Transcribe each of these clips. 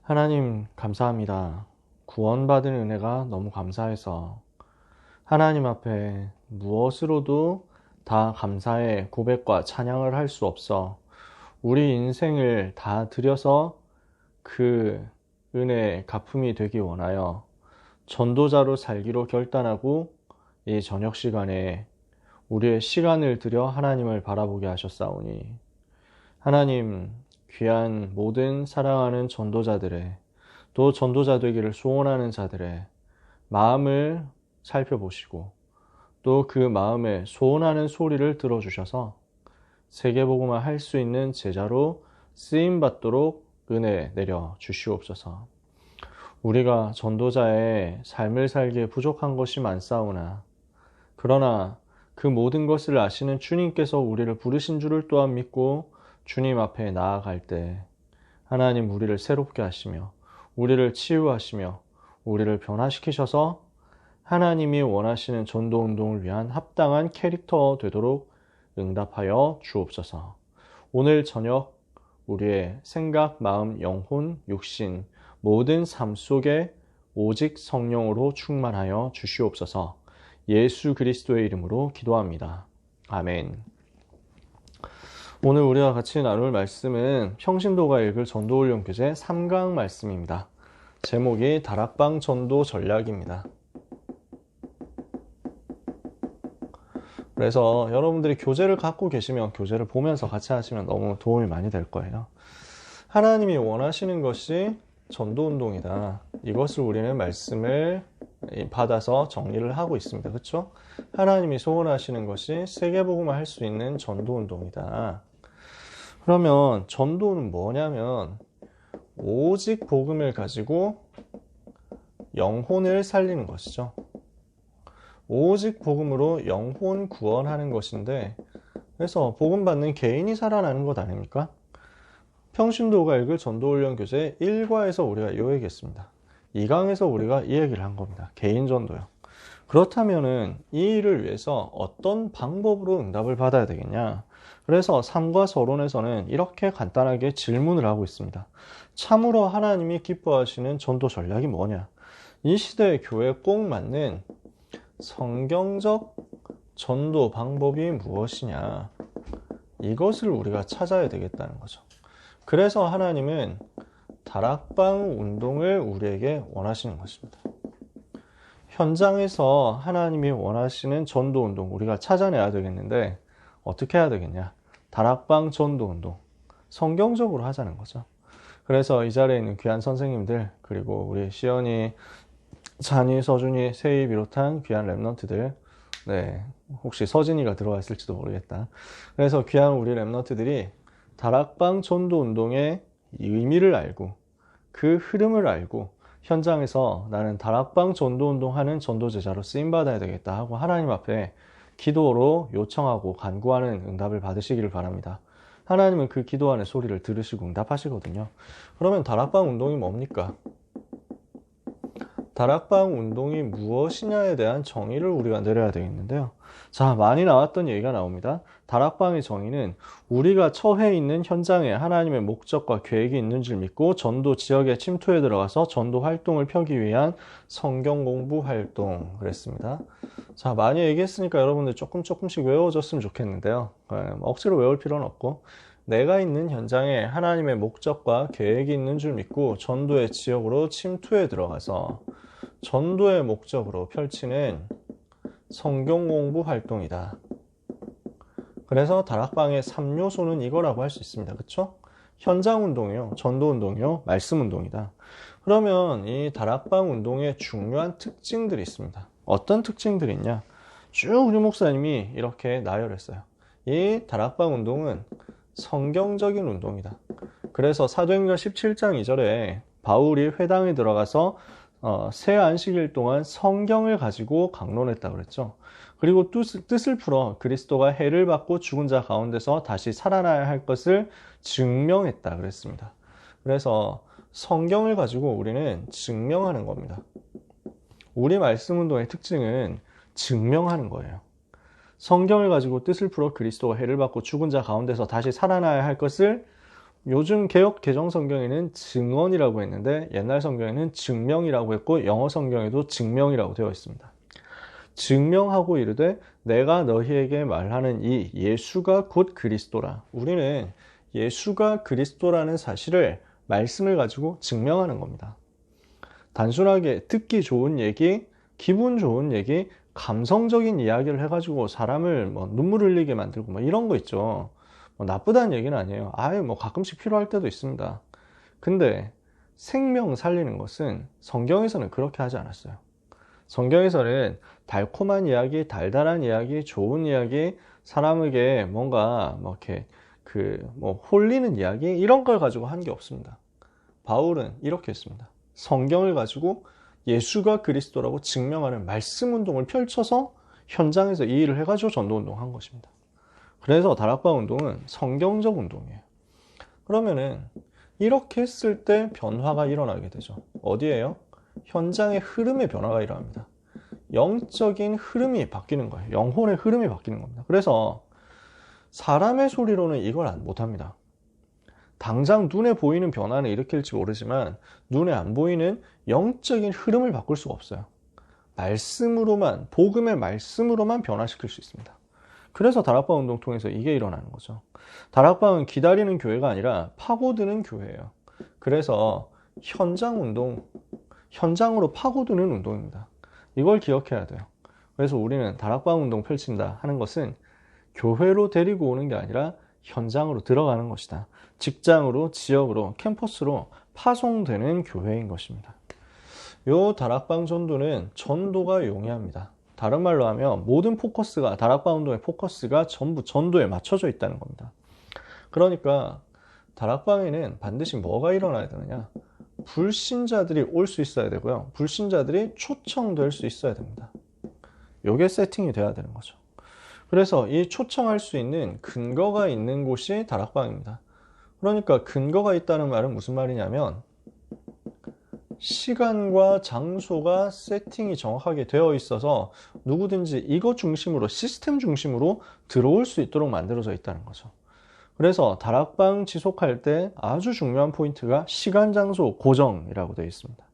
하나님, 감사합니다. 구원받은 은혜가 너무 감사해서 하나님 앞에 무엇으로도 다 감사의 고백과 찬양을 할 수 없어 우리 인생을 다 드려서 그 은혜의 갚음이 되기 원하여 전도자로 살기로 결단하고 이 저녁 시간에 우리의 시간을 들여 하나님을 바라보게 하셨사오니 하나님, 귀한 모든 사랑하는 전도자들의 또 전도자 되기를 소원하는 자들의 마음을 살펴보시고 또 그 마음에 소원하는 소리를 들어주셔서 세계복음화 할 수 있는 제자로 쓰임받도록 은혜 내려 주시옵소서. 우리가 전도자의 삶을 살기에 부족한 것이 많사오나 그러나 그 모든 것을 아시는 주님께서 우리를 부르신 줄을 또한 믿고 주님 앞에 나아갈 때 하나님 우리를 새롭게 하시며 우리를 치유하시며 우리를 변화시키셔서 하나님이 원하시는 전도운동을 위한 합당한 캐릭터 되도록 응답하여 주옵소서. 오늘 저녁 우리의 생각, 마음, 영혼, 육신 모든 삶 속에 오직 성령으로 충만하여 주시옵소서. 예수 그리스도의 이름으로 기도합니다. 아멘. 오늘 우리가 같이 나눌 말씀은 평신도가 읽을 전도훈련 교재 3강 말씀입니다. 제목이 다락방 전도 전략입니다. 그래서 여러분들이 교재를 갖고 계시면 교재를 보면서 같이 하시면 너무 도움이 많이 될 거예요. 하나님이 원하시는 것이 전도운동이다. 이것을 우리는 말씀을 받아서 정리를 하고 있습니다. 그렇죠? 하나님이 소원하시는 것이 세계복음화 할 수 있는 전도운동이다. 그러면 전도는 뭐냐면 오직 복음을 가지고 영혼을 살리는 것이죠. 오직 복음으로 영혼 구원하는 것인데 그래서 복음 받는 개인이 살아나는 것 아닙니까? 평신도가 읽을 전도훈련 교재 1과에서 우리가 이 얘기했습니다. 2강에서 우리가 이 얘기를 한 겁니다. 개인 전도요. 그렇다면은 이 일을 위해서 어떤 방법으로 응답을 받아야 되겠냐? 그래서 3과 서론에서는 이렇게 간단하게 질문을 하고 있습니다. 참으로 하나님이 기뻐하시는 전도 전략이 뭐냐? 이 시대의 교회에 꼭 맞는 성경적 전도 방법이 무엇이냐? 이것을 우리가 찾아야 되겠다는 거죠. 그래서 하나님은 다락방 운동을 우리에게 원하시는 것입니다. 현장에서 하나님이 원하시는 전도 운동 우리가 찾아내야 되겠는데 어떻게 해야 되겠냐? 다락방 전도 운동. 성경적으로 하자는 거죠. 그래서 이 자리에 있는 귀한 선생님들 그리고 우리 시연이, 잔이, 서준이, 세희 비롯한 귀한 랩런트들 혹시 서진이가 들어와 있을지도 모르겠다. 그래서 귀한 우리 랩런트들이 다락방 전도 운동의 의미를 알고 그 흐름을 알고 현장에서 나는 다락방 전도 운동하는 전도제자로 쓰임받아야 되겠다 하고 하나님 앞에 기도로 요청하고 간구하는 응답을 받으시기를 바랍니다. 하나님은 그 기도하는 소리를 들으시고 응답하시거든요. 그러면 다락방 운동이 뭡니까? 다락방 운동이 무엇이냐에 대한 정의를 우리가 내려야 되겠는데요. 자, 많이 나왔던 얘기가 나옵니다. 다락방의 정의는 우리가 처해 있는 현장에 하나님의 목적과 계획이 있는 줄 믿고 전도 지역에 침투해 들어가서 전도 활동을 펴기 위한 성경 공부 활동 그랬습니다. 자, 많이 얘기했으니까 여러분들 조금씩 외워줬으면 좋겠는데요. 억지로 외울 필요는 없고 내가 있는 현장에 하나님의 목적과 계획이 있는 줄 믿고 전도의 지역으로 침투해 들어가서 전도의 목적으로 펼치는 성경 공부 활동이다. 그래서 다락방의 3요소는 이거라고 할 수 있습니다. 그렇죠? 현장 운동이요, 전도 운동이요, 말씀 운동이다. 그러면 이 다락방 운동의 중요한 특징들이 있습니다. 어떤 특징들이 있냐? 쭉 우리 목사님이 이렇게 나열했어요. 이 다락방 운동은 성경적인 운동이다. 그래서 사도행전 17장 2절에 바울이 회당에 들어가서 새 안식일 동안 성경을 가지고 강론했다고 그랬죠. 그리고 뜻을 풀어 그리스도가 해를 받고 죽은 자 가운데서 다시 살아나야 할 것을 증명했다 그랬습니다. 그래서 성경을 가지고 우리는 증명하는 겁니다. 우리 말씀 운동의 특징은 증명하는 거예요. 성경을 가지고 뜻을 풀어 그리스도가 해를 받고 죽은 자 가운데서 다시 살아나야 할 것을 요즘 개역 개정 성경에는 증언이라고 했는데 옛날 성경에는 증명이라고 했고 영어 성경에도 증명이라고 되어 있습니다. 증명하고 이르되 내가 너희에게 말하는 이 예수가 곧 그리스도라. 우리는 예수가 그리스도라는 사실을 말씀을 가지고 증명하는 겁니다. 단순하게 듣기 좋은 얘기, 기분 좋은 얘기, 감성적인 이야기를 해가지고 사람을 뭐 눈물 흘리게 만들고 뭐 이런 거 있죠. 뭐 나쁘다는 얘기는 아니에요. 아예 뭐 가끔씩 필요할 때도 있습니다. 근데 생명 살리는 것은 성경에서는 그렇게 하지 않았어요. 성경에서는 달콤한 이야기, 달달한 이야기, 좋은 이야기, 사람에게 뭔가 뭐 이렇게 뭐 홀리는 이야기 이런 걸 가지고 한 게 없습니다. 바울은 이렇게 했습니다. 성경을 가지고 예수가 그리스도라고 증명하는 말씀 운동을 펼쳐서 현장에서 이 일을 해가지고 전도 운동을 한 것입니다. 그래서 다락방 운동은 성경적 운동이에요. 그러면은 이렇게 했을 때 변화가 일어나게 되죠. 어디에요? 현장의 흐름의 변화가 일어납니다. 영적인 흐름이 바뀌는 거예요. 영혼의 흐름이 바뀌는 겁니다. 그래서 사람의 소리로는 이걸 못합니다. 당장 눈에 보이는 변화는 일으킬지 모르지만 눈에 안 보이는 영적인 흐름을 바꿀 수가 없어요. 말씀으로만, 복음의 말씀으로만 변화시킬 수 있습니다. 그래서 다락방 운동 통해서 이게 일어나는 거죠. 다락방은 기다리는 교회가 아니라 파고드는 교회예요. 그래서 현장 운동, 현장으로 파고드는 운동입니다. 이걸 기억해야 돼요. 그래서 우리는 다락방 운동 펼친다 하는 것은 교회로 데리고 오는 게 아니라 현장으로 들어가는 것이다. 직장으로, 지역으로, 캠퍼스로 파송되는 교회인 것입니다. 요 다락방 전도는 전도가 용이합니다. 다른 말로 하면 모든 포커스가, 다락방 운동의 포커스가 전부 전도에 맞춰져 있다는 겁니다. 그러니까 다락방에는 반드시 뭐가 일어나야 되느냐? 불신자들이 올 수 있어야 되고요. 불신자들이 초청될 수 있어야 됩니다. 요게 세팅이 돼야 되는 거죠. 그래서 이 초청할 수 있는 근거가 있는 곳이 다락방입니다. 그러니까 근거가 있다는 말은 무슨 말이냐면 시간과 장소가 세팅이 정확하게 되어 있어서 누구든지 이것 중심으로, 시스템 중심으로 들어올 수 있도록 만들어져 있다는 거죠. 그래서 다락방 지속할 때 아주 중요한 포인트가 시간, 장소 고정이라고 되어 있습니다.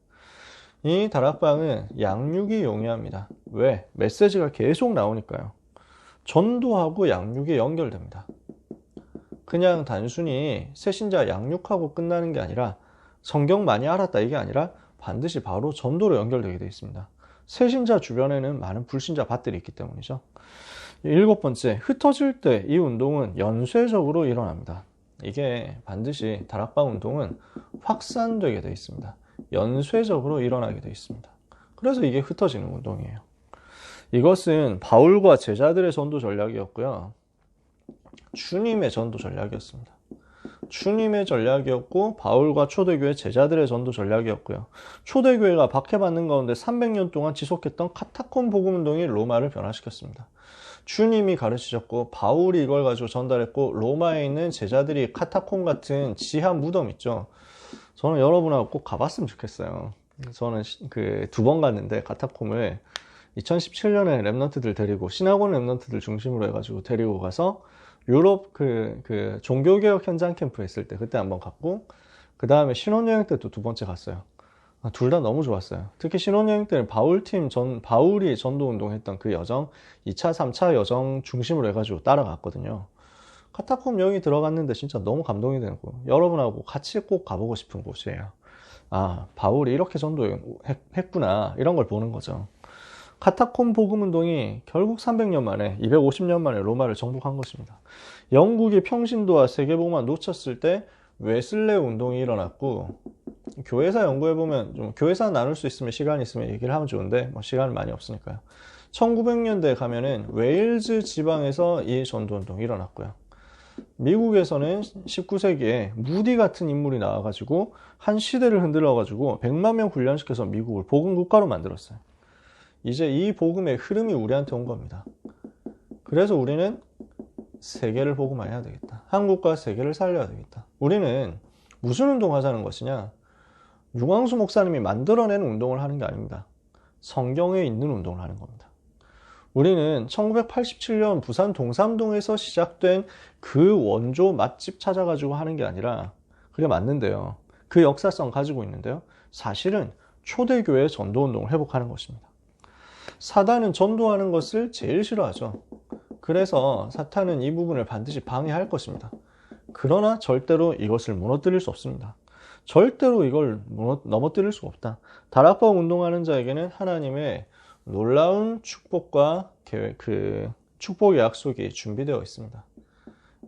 이 다락방은 양육이 용이합니다. 왜? 메시지가 계속 나오니까요. 전도하고 양육이 연결됩니다. 그냥 단순히 새신자 양육하고 끝나는 게 아니라 성경 많이 알았다 이게 아니라 반드시 바로 전도로 연결되게 되어 있습니다. 새신자 주변에는 많은 불신자 밭들이 있기 때문이죠. 7번째, 흩어질 때 이 운동은 연쇄적으로 일어납니다. 이게 반드시 다락방 운동은 확산되게 되어 있습니다. 연쇄적으로 일어나게 되어 있습니다. 그래서 이게 흩어지는 운동이에요. 이것은 바울과 제자들의 전도 전략이었고요. 주님의 전도 전략이었습니다. 주님의 전략이었고 바울과 초대교회 제자들의 전도 전략이었고요. 초대교회가 박해받는 가운데 300년 동안 지속했던 카타콤 복음운동이 로마를 변화시켰습니다. 주님이 가르치셨고 바울이 이걸 가지고 전달했고 로마에 있는 제자들이 카타콤 같은 지하 무덤 있죠. 저는 여러분하고 꼭 가봤으면 좋겠어요. 저는 그 2번 갔는데 카타콤을 2017년에 랩런트들 데리고 시나곤 랩런트들 중심으로 해가지고 데리고 가서 유럽 그 종교개혁 현장 캠프 했을 때 그때 한번 갔고 그 다음에 신혼여행 때 또 2번째 갔어요. 둘 다 너무 좋았어요. 특히 신혼여행 때는 바울이 전도운동 했던 그 여정 2차 3차 여정 중심으로 해가지고 따라갔거든요. 카타콤 여기 들어갔는데 진짜 너무 감동이 되고 여러분하고 같이 꼭 가보고 싶은 곳이에요. 아, 바울이 이렇게 전도했구나 이런 걸 보는 거죠. 카타콤 복음운동이 결국 300년 만에 250년 만에 로마를 정복한 것입니다. 영국이 평신도와 세계복음화 놓쳤을 때 웨슬레 운동이 일어났고 교회사 연구해보면 좀 교회사 나눌 수 있으면 시간이 있으면 얘기를 하면 좋은데 뭐 시간이 많이 없으니까요. 1900년대에 가면은 웨일즈 지방에서 이 전도운동이 일어났고요. 미국에서는 19세기에 무디 같은 인물이 나와가지고 한 시대를 흔들어가지고 100만 명 훈련시켜서 미국을 복음국가로 만들었어요. 이제 이 복음의 흐름이 우리한테 온 겁니다. 그래서 우리는 세계를 복음화해야 되겠다. 한국과 세계를 살려야 되겠다. 우리는 무슨 운동하자는 것이냐? 유광수 목사님이 만들어낸 운동을 하는 게 아닙니다. 성경에 있는 운동을 하는 겁니다. 우리는 1987년 부산 동삼동에서 시작된 그 원조 맛집 찾아가지고 하는 게 아니라 그게 맞는데요. 그 역사성 가지고 있는데요. 사실은 초대교회 전도운동을 회복하는 것입니다. 사단은 전도하는 것을 제일 싫어하죠. 그래서 사탄은 이 부분을 반드시 방해할 것입니다. 그러나 절대로 이것을 무너뜨릴 수 없습니다. 절대로 이걸 넘어뜨릴 수가 없다. 다락방 운동하는 자에게는 하나님의 놀라운 축복과 계획, 축복의 약속이 준비되어 있습니다.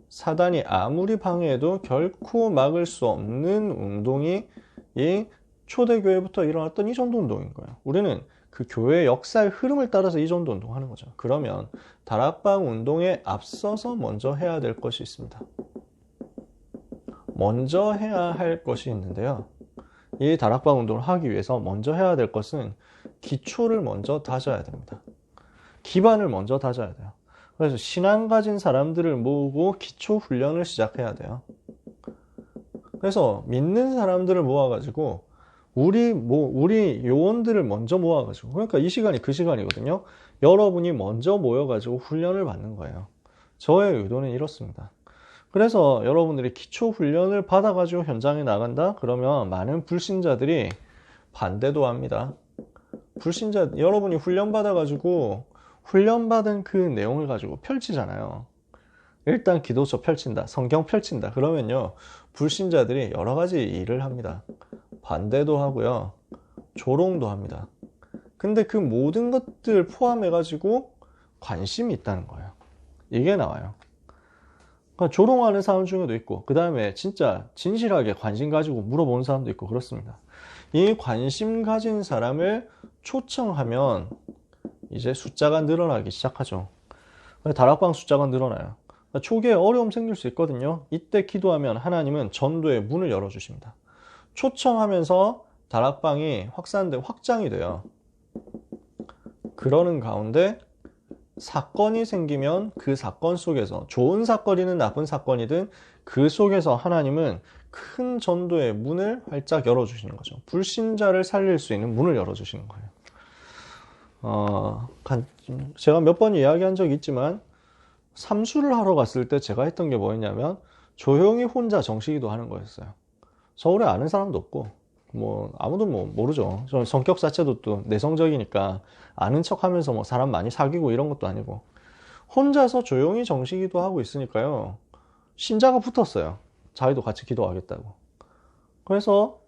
사단이 아무리 방해해도 결코 막을 수 없는 운동이 이 초대교회부터 일어났던 이 전도 운동인 거예요. 우리는 그 교회의 역사의 흐름을 따라서 이 전도 운동 하는 거죠. 그러면 다락방 운동에 앞서서 먼저 해야 될 것이 있습니다. 먼저 해야 할 것이 있는데요. 이 다락방 운동을 하기 위해서 먼저 해야 될 것은 기초를 먼저 다져야 됩니다. 기반을 먼저 다져야 돼요. 그래서 신앙 가진 사람들을 모으고 기초 훈련을 시작해야 돼요. 그래서 믿는 사람들을 모아가지고 우리 요원들을 먼저 모아가지고, 그러니까 이 시간이 그 시간이거든요. 여러분이 먼저 모여가지고 훈련을 받는 거예요. 저의 의도는 이렇습니다. 그래서 여러분들이 기초 훈련을 받아가지고 현장에 나간다? 그러면 많은 불신자들이 반대도 합니다. 여러분이 훈련 받아가지고 훈련받은 그 내용을 가지고 펼치잖아요. 일단 기도서 펼친다, 성경 펼친다. 그러면요, 불신자들이 여러 가지 일을 합니다. 반대도 하고요, 조롱도 합니다. 근데 그 모든 것들 포함해가지고 관심이 있다는 거예요. 이게 나와요. 그러니까 조롱하는 사람 중에도 있고, 그 다음에 진짜 진실하게 관심 가지고 물어보는 사람도 있고 그렇습니다. 이 관심 가진 사람을 초청하면 이제 숫자가 늘어나기 시작하죠. 다락방 숫자가 늘어나요. 초기에 어려움 생길 수 있거든요. 이때 기도하면 하나님은 전도의 문을 열어주십니다. 초청하면서 다락방이 확장이 돼요. 그러는 가운데 사건이 생기면 그 사건 속에서, 좋은 사건이든 나쁜 사건이든 그 속에서 하나님은 큰 전도의 문을 활짝 열어주시는 거죠. 불신자를 살릴 수 있는 문을 열어주시는 거예요. 제가 몇 번 이야기한 적이 있지만, 삼수를 하러 갔을 때 제가 했던 게 뭐였냐면 조용히 혼자 정식기도 하는 거였어요. 서울에 아는 사람도 없고 아무도 모르죠. 저는 성격 자체도 또 내성적이니까 아는 척 하면서 사람 많이 사귀고 이런 것도 아니고 혼자서 조용히 정식기도 하고 있으니까요, 신자가 붙었어요. 자기도 같이 기도하겠다고. 그래서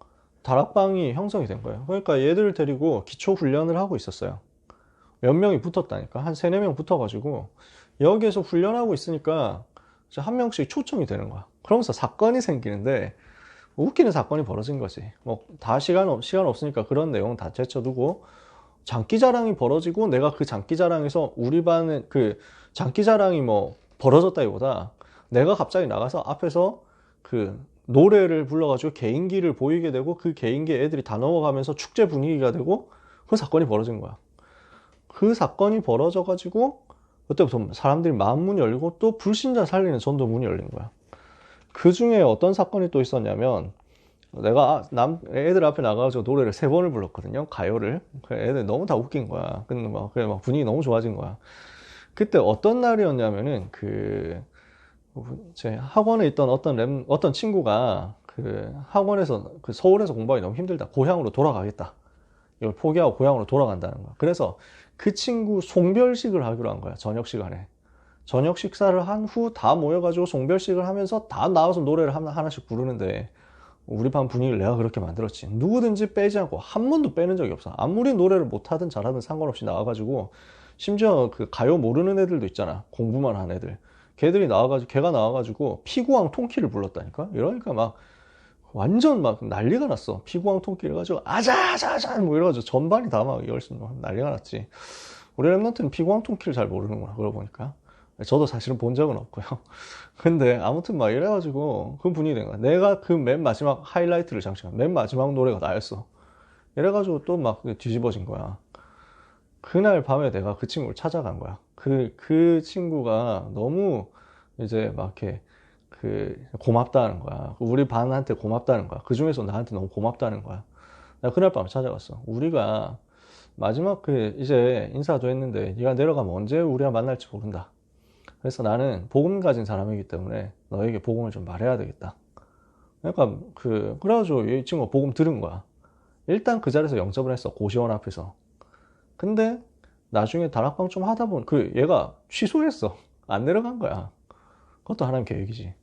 다락방이 형성이 된 거예요. 그러니까 얘들을 데리고 기초 훈련을 하고 있었어요. 몇 명이 붙었다니까. 한 3, 4명 붙어가지고 여기에서 훈련하고 있으니까 한 명씩 초청이 되는 거야. 그러면서 사건이 생기는데, 웃기는 사건이 벌어진 거지. 다 시간 없으니까 그런 내용은 다 제쳐두고, 장기자랑이 벌어지고, 내가 그 장기자랑에서 우리 반은 그 장기자랑이 벌어졌다기보다 내가 갑자기 나가서 앞에서 그 노래를 불러가지고 개인기를 보이게 되고, 그 개인기 애들이 다 넘어가면서 축제 분위기가 되고, 그 사건이 벌어진 거야. 그 사건이 벌어져가지고 그때부터 사람들이 마음 문이 열리고, 또 불신자 살리는 전도 문이 열린 거야. 그 중에 어떤 사건이 또 있었냐면, 내가 애들 앞에 나가가지고 노래를 3번을 불렀거든요. 가요를. 애들 너무 다 웃긴 거야. 근데 막 분위기 너무 좋아진 거야. 그때 어떤 날이었냐면은, 제 학원에 있던 어떤 친구가 학원에서 서울에서 공부하기 너무 힘들다, 고향으로 돌아가겠다, 이걸 포기하고 고향으로 돌아간다는 거야. 그래서 그 친구 송별식을 하기로 한 거야. 저녁 시간에. 저녁 식사를 한 후 다 모여가지고 송별식을 하면서 다 나와서 노래를 하나씩 부르는데, 우리 반 분위기를 내가 그렇게 만들었지. 누구든지 빼지 않고 한 번도 빼는 적이 없어. 아무리 노래를 못하든 잘하든 상관없이 나와가지고, 심지어 그 가요 모르는 애들도 있잖아. 공부만 한 애들. 걔가 나와가지고 피구왕 통키를 불렀다니까? 이러니까 완전 난리가 났어. 피구왕 통키를 해가지고 아자아자아자 이래가지고 전반이 다 난리가 났지. 우리 랩런트는 피구왕 통키를 잘 모르는구나, 그러고 보니까. 저도 사실은 본 적은 없고요. 근데 아무튼 이래가지고 그 분위기 된 거야. 내가 그 맨 마지막 하이라이트를 맨 마지막 노래가 나였어. 이래가지고 또 뒤집어진 거야. 그날 밤에 내가 그 친구를 찾아간 거야. 그 친구가 너무 이제 이렇게 고맙다는 거야. 우리 반한테 고맙다는 거야. 그 중에서 나한테 너무 고맙다는 거야. 내가 그날 밤에 찾아갔어. 우리가 마지막 이제 인사도 했는데 네가 내려가면 언제 우리가 만날지 모른다. 그래서 나는 복음 가진 사람이기 때문에 너에게 복음을 좀 말해야 되겠다. 그러니까 그래가지고 이 친구가 복음 들은 거야. 일단 그 자리에서 영접을 했어. 고시원 앞에서. 근데 나중에 다락방 좀 하다 보면 얘가 취소했어. 안 내려간 거야. 그것도 하나님 계획이지.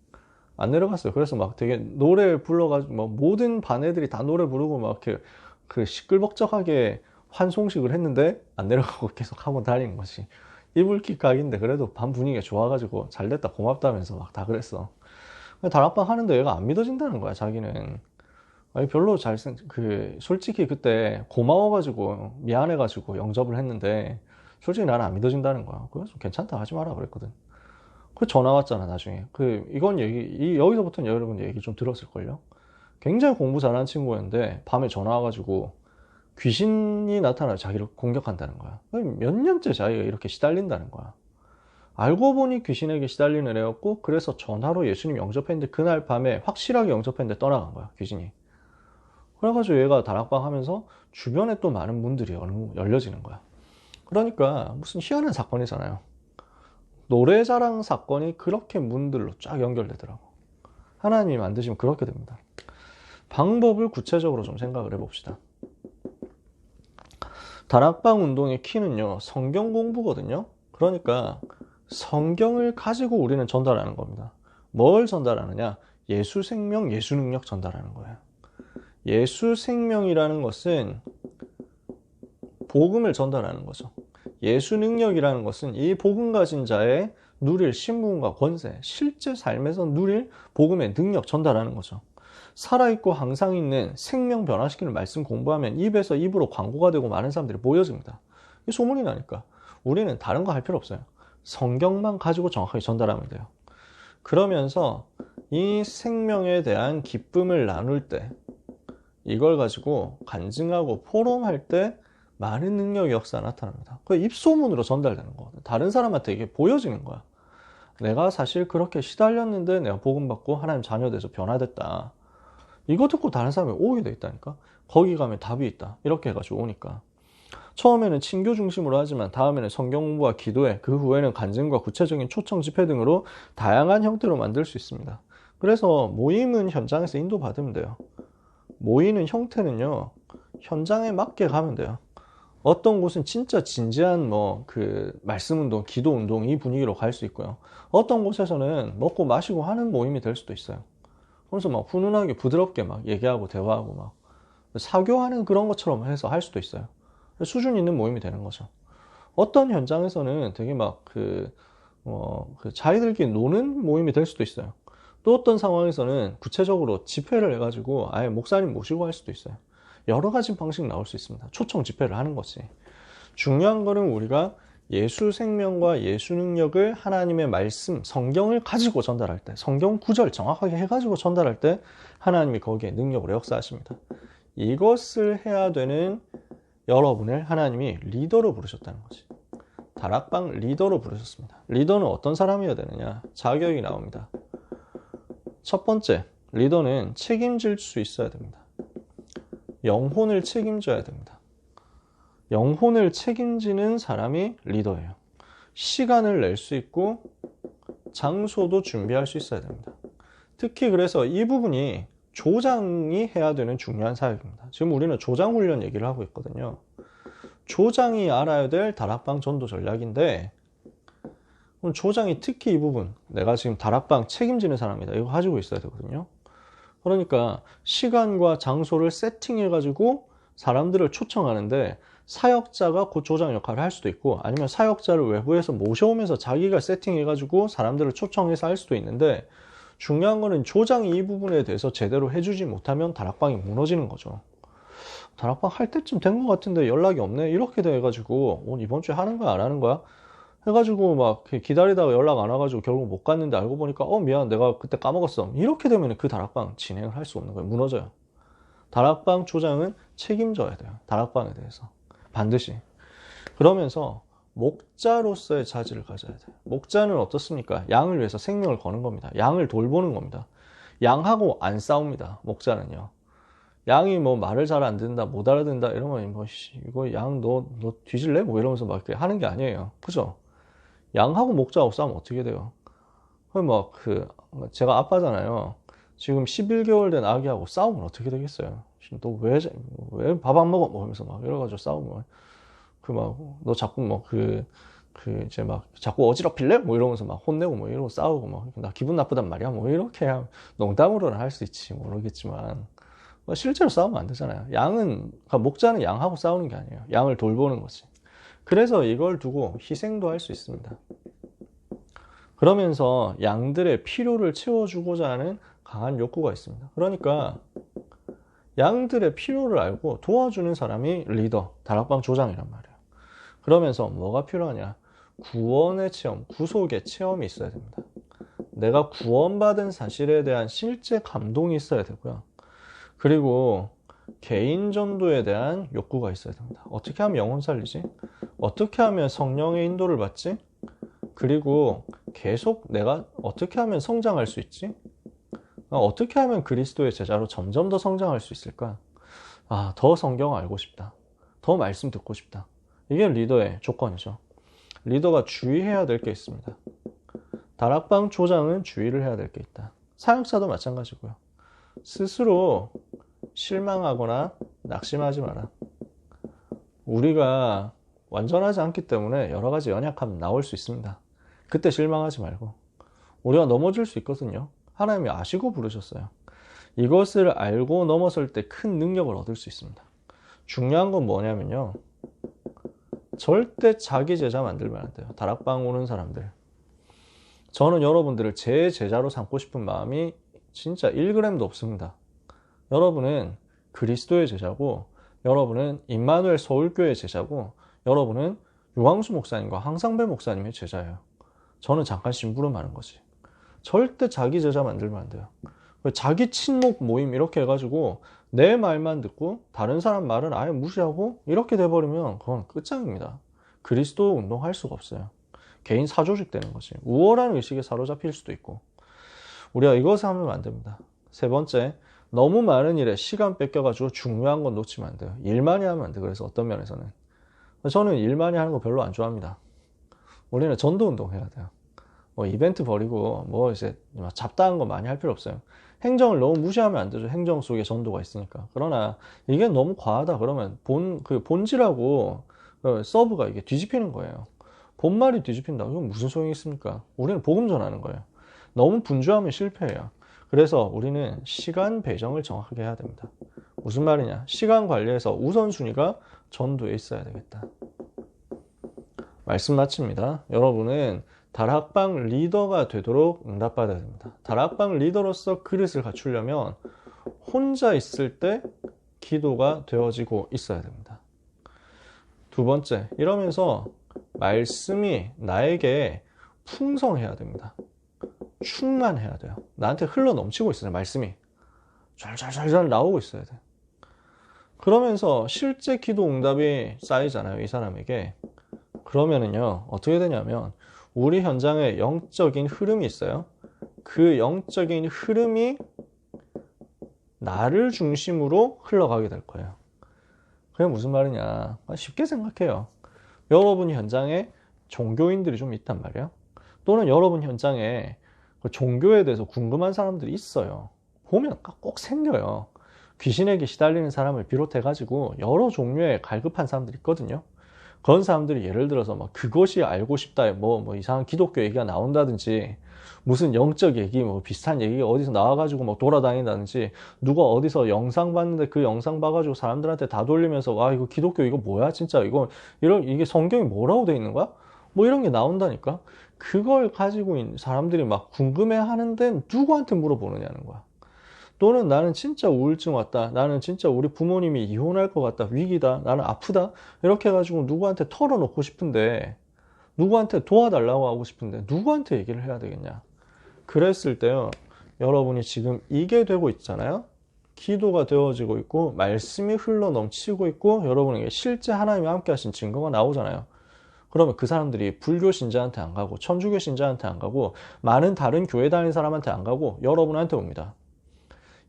안 내려갔어요. 그래서 막 되게 노래 불러가지고 뭐 모든 반 애들이 다 노래 부르고 막 이렇게 시끌벅적하게 환송식을 했는데 안 내려가고 계속 하고 다니는 거지. 이불킥 각인데 그래도 반 분위기가 좋아가지고 잘 됐다 고맙다면서 막 다 그랬어. 다락방 하는데 얘가 안 믿어진다는 거야, 자기는. 아니, 별로 솔직히 그때 고마워가지고, 미안해가지고 영접을 했는데, 솔직히 나는 안 믿어진다는 거야. 그래서 괜찮다, 하지 마라 그랬거든. 전화 왔잖아, 나중에. 여기서부터는 여러분 얘기 좀 들었을걸요? 굉장히 공부 잘하는 친구였는데, 밤에 전화 와가지고, 귀신이 나타나서 자기를 공격한다는 거야. 몇 년째 자기가 이렇게 시달린다는 거야. 알고 보니 귀신에게 시달리는 애였고, 그래서 전화로 예수님 영접했는데, 그날 밤에 확실하게 영접했는데 떠나간 거야, 귀신이. 그래가지고 얘가 다락방 하면서 주변에 또 많은 문들이 열려지는 거야. 그러니까 무슨 희한한 사건이잖아요. 노래자랑 사건이 그렇게 문들로 쫙 연결되더라고. 하나님이 만드시면 그렇게 됩니다. 방법을 구체적으로 좀 생각을 해봅시다. 다락방 운동의 키는요, 성경 공부거든요. 그러니까 성경을 가지고 우리는 전달하는 겁니다. 뭘 전달하느냐? 예수 생명, 예수 능력 전달하는 거예요. 예수 생명이라는 것은 복음을 전달하는 거죠. 예수 능력이라는 것은 이 복음 가진 자의 누릴 신분과 권세, 실제 삶에서 누릴 복음의 능력 전달하는 거죠. 살아있고 항상 있는 생명 변화시키는 말씀 공부하면 입에서 입으로 광고가 되고 많은 사람들이 모여집니다. 이 소문이 나니까 우리는 다른 거 할 필요 없어요. 성경만 가지고 정확하게 전달하면 돼요. 그러면서 이 생명에 대한 기쁨을 나눌 때, 이걸 가지고 간증하고 포럼할 때 많은 능력의 역사가 나타납니다. 그 입소문으로 전달되는 거거든. 다른 사람한테 이게 보여지는 거야. 내가 사실 그렇게 시달렸는데 내가 복음 받고 하나님 자녀 돼서 변화됐다. 이거 듣고 다른 사람이 오게 돼 있다니까. 거기 가면 답이 있다. 이렇게 해가지고 오니까. 처음에는 친교 중심으로 하지만 다음에는 성경 공부와 기도회, 그 후에는 간증과 구체적인 초청 집회 등으로 다양한 형태로 만들 수 있습니다. 그래서 모임은 현장에서 인도받으면 돼요. 모이는 형태는요, 현장에 맞게 가면 돼요. 어떤 곳은 진짜 진지한 말씀 운동, 기도 운동 이 분위기로 갈 수 있고요. 어떤 곳에서는 먹고 마시고 하는 모임이 될 수도 있어요. 그래서 막 훈훈하게 부드럽게 막 얘기하고 대화하고 막 사교하는 그런 것처럼 해서 할 수도 있어요. 수준 있는 모임이 되는 거죠. 어떤 현장에서는 되게 자기들끼리 노는 모임이 될 수도 있어요. 또 어떤 상황에서는 구체적으로 집회를 해가지고 아예 목사님 모시고 할 수도 있어요. 여러 가지 방식 나올 수 있습니다. 초청 집회를 하는 거지. 중요한 거는 우리가 예수 생명과 예수 능력을 하나님의 말씀, 성경을 가지고 전달할 때, 성경 구절 정확하게 해가지고 전달할 때 하나님이 거기에 능력으로 역사하십니다. 이것을 해야 되는 여러분을 하나님이 리더로 부르셨다는 거지. 다락방 리더로 부르셨습니다. 리더는 어떤 사람이어야 되느냐? 자격이 나옵니다. 첫 번째, 리더는 책임질 수 있어야 됩니다. 영혼을 책임져야 됩니다. 영혼을 책임지는 사람이 리더예요. 시간을 낼 수 있고 장소도 준비할 수 있어야 됩니다. 특히 그래서 이 부분이 조장이 해야 되는 중요한 사역입니다. 지금 우리는 조장 훈련 얘기를 하고 있거든요. 조장이 알아야 될 다락방 전도 전략인데, 그럼 조장이 특히 이 부분, 내가 지금 다락방 책임지는 사람이다, 이거 가지고 있어야 되거든요. 그러니까 시간과 장소를 세팅해가지고 사람들을 초청하는데 사역자가 그 조장 역할을 할 수도 있고, 아니면 사역자를 외부에서 모셔오면서 자기가 세팅해가지고 사람들을 초청해서 할 수도 있는데, 중요한 거는 조장이 이 부분에 대해서 제대로 해주지 못하면 다락방이 무너지는 거죠. 다락방 할 때쯤 된 것 같은데 연락이 없네, 이렇게 돼가지고 이번 주에 하는 거야 안 하는 거야 해가지고 막 기다리다가 연락 안 와가지고 결국 못 갔는데 알고 보니까 미안, 내가 그때 까먹었어, 이렇게 되면 그 다락방 진행을 할 수 없는 거예요. 무너져요. 다락방 조장은 책임져야 돼요. 다락방에 대해서 반드시. 그러면서 목자로서의 자질을 가져야 돼요. 목자는 어떻습니까? 양을 위해서 생명을 거는 겁니다. 양을 돌보는 겁니다. 양하고 안 싸웁니다. 목자는요. 양이 말을 잘 안 듣는다, 못 알아듣는다 이러면 이거 양 너 뒤질래? 이러면서 막 이렇게 하는 게 아니에요. 그죠? 양하고 목자하고 싸우면 어떻게 돼요? 제가 아빠잖아요. 지금 11개월 된 아기하고 싸우면 어떻게 되겠어요? 너 왜 밥 안 먹어? 뭐 하면서 막 이래가지고 싸우면 너 자꾸 이제 막 자꾸 어지럽힐래? 뭐 이러면서 막 혼내고 뭐 이러고 싸우고 막 나 기분 나쁘단 말이야. 뭐 이렇게 농담으로는 할 수 있지 모르겠지만 실제로 싸우면 안 되잖아요. 그러니까 목자는 양하고 싸우는 게 아니에요. 양을 돌보는 거지. 그래서 이걸 두고 희생도 할 수 있습니다. 그러면서 양들의 필요를 채워주고자 하는 강한 욕구가 있습니다. 그러니까 양들의 필요를 알고 도와주는 사람이 리더, 다락방 조장이란 말이에요. 그러면서 뭐가 필요하냐? 구원의 체험, 구속의 체험이 있어야 됩니다. 내가 구원받은 사실에 대한 실제 감동이 있어야 되고요. 그리고 개인 전도에 대한 욕구가 있어야 됩니다. 어떻게 하면 영혼 살리지? 어떻게 하면 성령의 인도를 받지? 그리고 계속 내가 어떻게 하면 성장할 수 있지? 어떻게 하면 그리스도의 제자로 점점 더 성장할 수 있을까? 더 성경 알고 싶다. 더 말씀 듣고 싶다. 이게 리더의 조건이죠. 리더가 주의해야 될 게 있습니다. 다락방 조장은 주의를 해야 될 게 있다. 사역자도 마찬가지고요. 스스로 실망하거나 낙심하지 마라. 우리가 완전하지 않기 때문에 여러 가지 연약함이 나올 수 있습니다. 그때 실망하지 말고 우리가 넘어질 수 있거든요. 하나님이 아시고 부르셨어요. 이것을 알고 넘어설 때 큰 능력을 얻을 수 있습니다. 중요한 건 뭐냐면요. 절대 자기 제자 만들면 안 돼요. 다락방 오는 사람들. 저는 여러분들을 제 제자로 삼고 싶은 마음이 진짜 1g도 없습니다. 여러분은 그리스도의 제자고, 여러분은 임마누엘 서울교회 제자고, 여러분은 유광수 목사님과 황상배 목사님의 제자예요. 저는 잠깐 심부름하는 거지. 절대 자기 제자 만들면 안 돼요. 자기 친목 모임 이렇게 해가지고 내 말만 듣고 다른 사람 말은 아예 무시하고 이렇게 돼버리면 그건 끝장입니다. 그리스도 운동할 수가 없어요. 개인 사조직 되는 거지. 우월한 의식에 사로잡힐 수도 있고. 우리가 이것을 하면 안 됩니다. 세 번째, 너무 많은 일에 시간 뺏겨가지고 중요한 건 놓치면 안 돼요. 일 많이 하면 안 돼요. 그래서 어떤 면에서는. 저는 일 많이 하는 거 별로 안 좋아합니다. 우리는 전도 운동 해야 돼요. 이벤트 벌이고 이제 잡다한 거 많이 할 필요 없어요. 행정을 너무 무시하면 안 되죠. 행정 속에 전도가 있으니까. 그러나 이게 너무 과하다 그러면 본질하고 서브가 이게 뒤집히는 거예요. 본말이 뒤집힌다고 이건 무슨 소용이 있습니까? 우리는 복음 전하는 거예요. 너무 분주하면 실패해요. 그래서 우리는 시간 배정을 정확하게 해야 됩니다. 무슨 말이냐? 시간 관리에서 우선순위가 전도에 있어야 되겠다. 말씀 마칩니다. 여러분은 다락방 리더가 되도록 응답받아야 됩니다. 다락방 리더로서 그릇을 갖추려면 혼자 있을 때 기도가 되어지고 있어야 됩니다. 두 번째, 이러면서 말씀이 나에게 풍성해야 됩니다. 충만해야 돼요. 나한테 흘러 넘치고 있어요. 말씀이 잘 나오고 있어야 돼. 그러면서 실제 기도 응답이 쌓이잖아요. 이 사람에게. 그러면은요, 어떻게 되냐면 우리 현장에 영적인 흐름이 있어요. 그 영적인 흐름이 나를 중심으로 흘러가게 될 거예요. 그게 무슨 말이냐? 쉽게 생각해요. 여러분 현장에 종교인들이 좀 있단 말이에요. 또는 여러분 현장에 종교에 대해서 궁금한 사람들이 있어요. 보면 꼭 생겨요. 귀신에게 시달리는 사람을 비롯해가지고 여러 종류의 갈급한 사람들이 있거든요. 그런 사람들이 예를 들어서 그것이 알고 싶다, 이상한 기독교 얘기가 나온다든지, 무슨 영적 얘기, 비슷한 얘기가 어디서 나와가지고 돌아다닌다든지, 누가 어디서 영상 봤는데 그 영상 봐가지고 사람들한테 다 돌리면서, 이거 기독교 이거 뭐야? 진짜 이게 성경이 뭐라고 돼 있는 거야? 이런 게 나온다니까? 그걸 가지고 있는 사람들이 궁금해 하는데 누구한테 물어보느냐는 거야. 또는 나는 진짜 우울증 왔다. 나는 진짜 우리 부모님이 이혼할 것 같다. 위기다. 나는 아프다. 이렇게 해가지고 누구한테 털어놓고 싶은데, 누구한테 도와달라고 하고 싶은데 누구한테 얘기를 해야 되겠냐. 그랬을 때요, 여러분이 지금 이게 되고 있잖아요. 기도가 되어지고 있고 말씀이 흘러 넘치고 있고 여러분에게 실제 하나님이 함께 하신 증거가 나오잖아요. 그러면 그 사람들이 불교 신자한테 안 가고 천주교 신자한테 안 가고 많은 다른 교회 다니는 사람한테 안 가고 여러분한테 옵니다.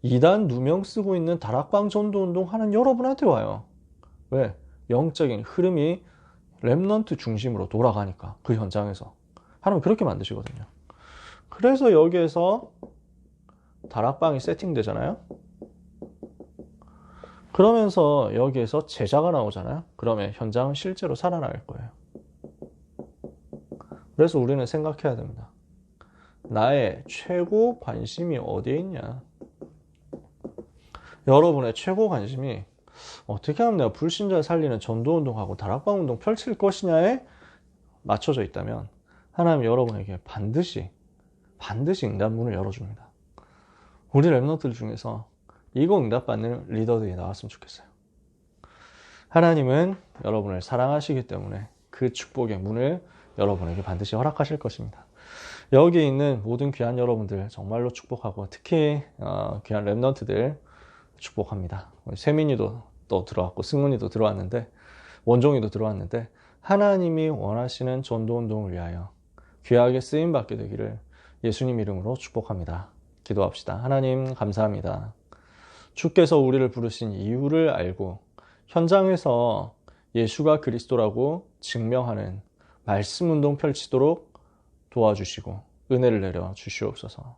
이단 누명 쓰고 있는 다락방 전도 운동 하는 여러분한테 와요. 왜? 영적인 흐름이 렘넌트 중심으로 돌아가니까. 그 현장에서 하나님 그렇게 만드시거든요. 그래서 여기에서 다락방이 세팅되잖아요. 그러면서 여기에서 제자가 나오잖아요. 그러면 현장은 실제로 살아날 거예요. 그래서 우리는 생각해야 됩니다. 나의 최고 관심이 어디에 있냐? 여러분의 최고 관심이 어떻게 하면 내가 불신자를 살리는 전도운동하고 다락방 운동 펼칠 것이냐에 맞춰져 있다면 하나님 여러분에게 반드시 응답문을 열어줍니다. 우리 랩런트들 중에서 이거 응답받는 리더들이 나왔으면 좋겠어요. 하나님은 여러분을 사랑하시기 때문에 그 축복의 문을 여러분에게 반드시 허락하실 것입니다. 여기 있는 모든 귀한 여러분들 정말로 축복하고 특히 귀한 랩런트들 축복합니다. 세민이도 또 들어왔고 승훈이도 들어왔는데 원종이도 들어왔는데 하나님이 원하시는 전도운동을 위하여 귀하게 쓰임받게 되기를 예수님 이름으로 축복합니다. 기도합시다. 하나님 감사합니다. 주께서 우리를 부르신 이유를 알고 현장에서 예수가 그리스도라고 증명하는 말씀운동 펼치도록 도와주시고 은혜를 내려 주시옵소서.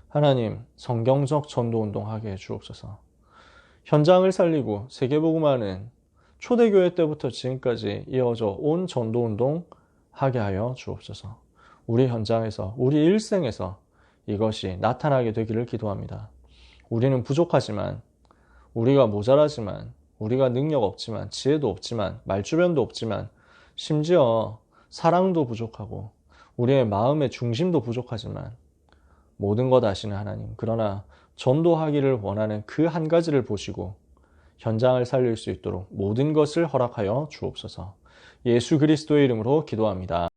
하나님 성경적 전도운동 하게 해주옵소서. 현장을 살리고 세계복음화는 초대교회 때부터 지금까지 이어져 온 전도운동 하게 하여 주옵소서. 우리 현장에서 우리 일생에서 이것이 나타나게 되기를 기도합니다. 우리는 부족하지만 우리가 모자라지만 우리가 능력 없지만 지혜도 없지만 말주변도 없지만 심지어 사랑도 부족하고 우리의 마음의 중심도 부족하지만 모든 것 아시는 하나님, 그러나 전도하기를 원하는 그 한 가지를 보시고 현장을 살릴 수 있도록 모든 것을 허락하여 주옵소서. 예수 그리스도의 이름으로 기도합니다.